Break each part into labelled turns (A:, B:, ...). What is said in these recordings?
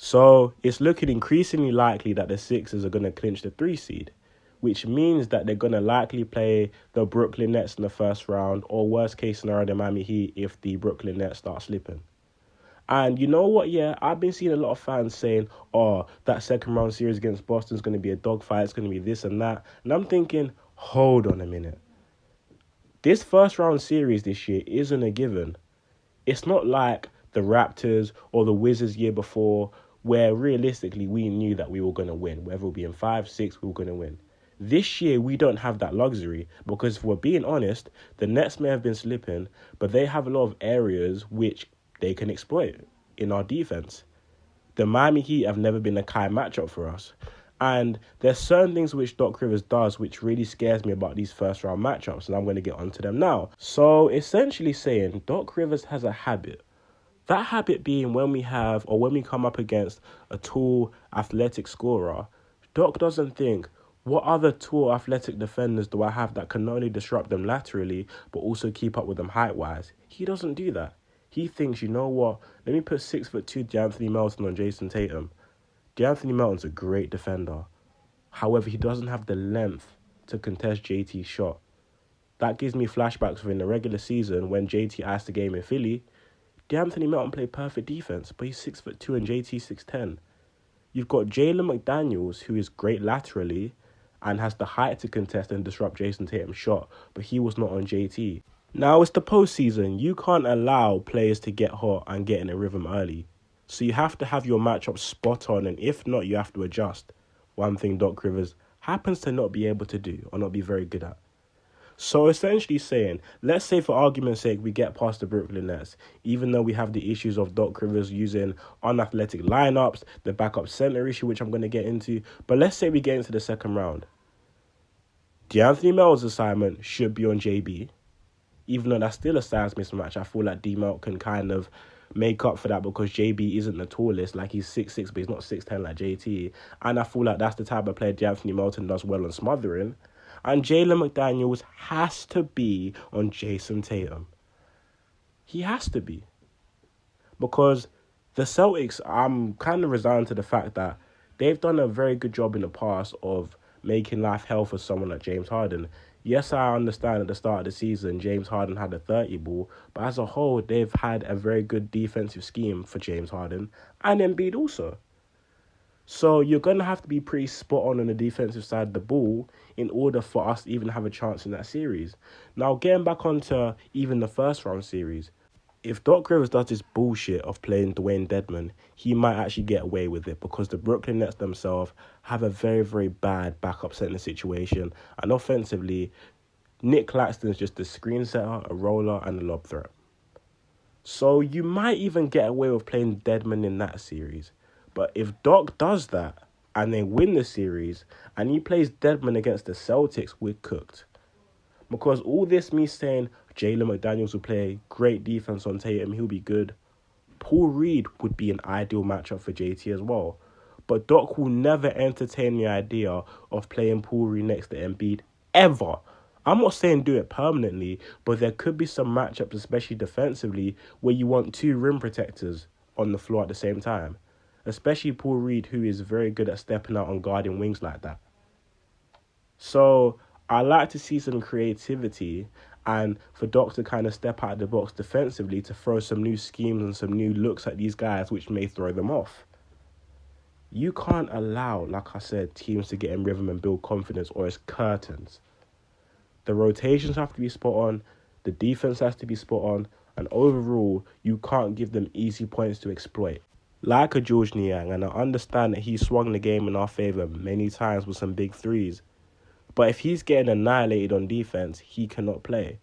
A: So it's looking increasingly likely that the Sixers are going to clinch the 3 seed, which means that they're going to likely play the Brooklyn Nets in the first round, or worst case scenario, the Miami Heat if the Brooklyn Nets start slipping. And you know what? Yeah, I've been seeing a lot of fans saying, oh, that second round series against Boston is going to be a dogfight. It's going to be this and that. And I'm thinking, hold on a minute. This first round series this year isn't a given. It's not like the Raptors or the Wizards year before, where realistically we knew that we were going to win. Whether we'll be in 5-6, we were going to win. This year, we don't have that luxury because if we're being honest, the Nets may have been slipping, but they have a lot of areas which they can exploit in our defense. The Miami Heat have never been a Kai matchup for us. And there's certain things which Doc Rivers does which really scares me about these first round matchups, and I'm going to get onto them now. So essentially saying Doc Rivers has a habit. That habit being when we come up against a tall, athletic scorer, Doc doesn't think, what other tall, athletic defenders do I have that can not only disrupt them laterally, but also keep up with them height-wise? He doesn't do that. He thinks, you know what, let me put 6'2" De'Anthony Melton on Jason Tatum. De'Anthony Melton's a great defender. However, he doesn't have the length to contest JT's shot. That gives me flashbacks within the regular season when JT iced the game in Philly. De'Anthony Melton played perfect defense, but he's 6'2" and JT 6'10". You've got Jalen McDaniels, who is great laterally and has the height to contest and disrupt Jason Tatum's shot, but he was not on JT. Now it's the postseason. You can't allow players to get hot and get in a rhythm early. So you have to have your matchup spot on, and if not, you have to adjust. One thing Doc Rivers happens to not be able to do or not be very good at. So essentially saying, let's say for argument's sake, we get past the Brooklyn Nets, even though we have the issues of Doc Rivers using unathletic lineups, the backup center issue, which I'm going to get into. But let's say we get into the second round. De'Anthony Melton's assignment should be on JB. Even though that's still a size mismatch, I feel like D-Melt can kind of make up for that because JB isn't the tallest. Like, he's 6'6", but he's not 6'10" like JT. And I feel like that's the type of player De'Anthony Melton does well on smothering. And Jalen McDaniels has to be on Jason Tatum. He has to be. Because the Celtics, I'm kind of resigned to the fact that they've done a very good job in the past of making life hell for someone like James Harden. Yes, I understand at the start of the season, James Harden had a 30 ball, but as a whole, they've had a very good defensive scheme for James Harden and Embiid also. So you're going to have to be pretty spot on the defensive side of the ball in order for us to even have a chance in that series. Now, getting back onto even the first round series, if Doc Rivers does this bullshit of playing Dwayne Dedmon, he might actually get away with it because the Brooklyn Nets themselves have a very, very bad backup center situation. And offensively, Nick Claxton's just a screen setter, a roller, and a lob threat. So you might even get away with playing Dedmon in that series. But if Doc does that and they win the series and he plays Dedmon against the Celtics, we're cooked. Because all this me saying Jalen McDaniels will play great defense on Tatum, he'll be good. Paul Reed would be an ideal matchup for JT as well. But Doc will never entertain the idea of playing Paul Reed next to Embiid ever. I'm not saying do it permanently, but there could be some matchups, especially defensively, where you want two rim protectors on the floor at the same time. Especially Paul Reed, who is very good at stepping out on guarding wings like that. So I like to see some creativity and for Doc to kind of step out of the box defensively to throw some new schemes and some new looks at these guys, which may throw them off. You can't allow, like I said, teams to get in rhythm and build confidence, or it's curtains. The rotations have to be spot on, the defense has to be spot on, and overall, you can't give them easy points to exploit. Like a George Niang, and I understand that he swung the game in our favour many times with some big threes. But if he's getting annihilated on defense, he cannot play.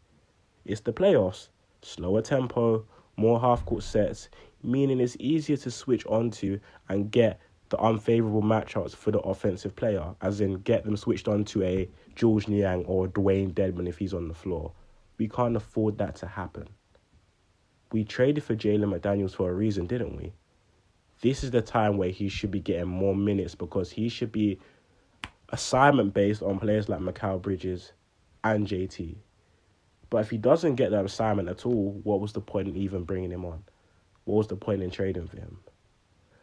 A: It's the playoffs. Slower tempo, more half-court sets, meaning it's easier to switch onto and get the unfavourable matchups for the offensive player, as in get them switched onto a George Niang or Dwayne Dedmon if he's on the floor. We can't afford that to happen. We traded for Jalen McDaniels for a reason, didn't we? This is the time where he should be getting more minutes because he should be assignment based on players like Mikal Bridges and JT. But if he doesn't get that assignment at all, what was the point in even bringing him on? What was the point in trading for him?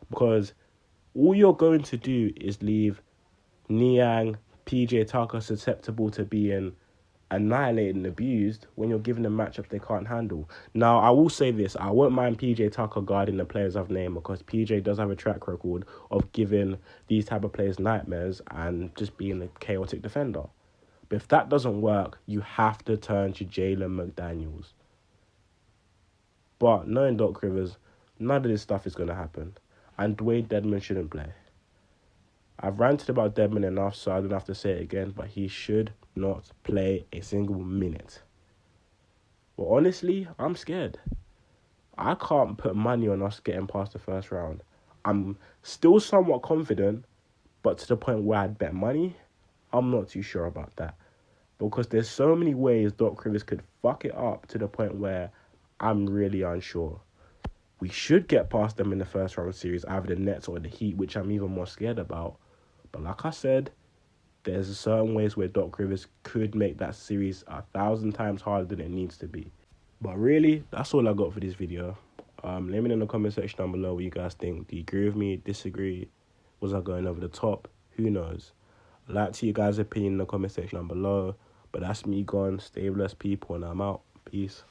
A: Because all you're going to do is leave Niang, PJ Tucker susceptible to being annihilated and abused when you're giving them matchups they can't handle. Now, I will say this. I won't mind PJ Tucker guarding the players I've named because PJ does have a track record of giving these type of players nightmares and just being a chaotic defender. But if that doesn't work, you have to turn to Jalen McDaniels. But knowing Doc Rivers, none of this stuff is going to happen. And Dwayne Dedmon shouldn't play. I've ranted about Dedmon enough, so I don't have to say it again, but he should not play a single minute. Well, honestly, I'm scared. I can't put money on us getting past the first round. I'm still somewhat confident, but to the point where I'd bet money, I'm not too sure about that. Because there's so many ways Doc Rivers could fuck it up to the point where I'm really unsure. We should get past them in the first round series, either the Nets or the Heat, which I'm even more scared about. But like I said, there's certain ways where Doc Rivers could make that series 1,000 times harder than it needs to be. But really, that's all I got for this video. Let me know in the comment section down below what you guys think. Do you agree with me? Disagree? Was I going over the top? Who knows? I'd like to see you guys' opinion in the comment section down below. But that's me gone. Stay blessed, people, and I'm out. Peace.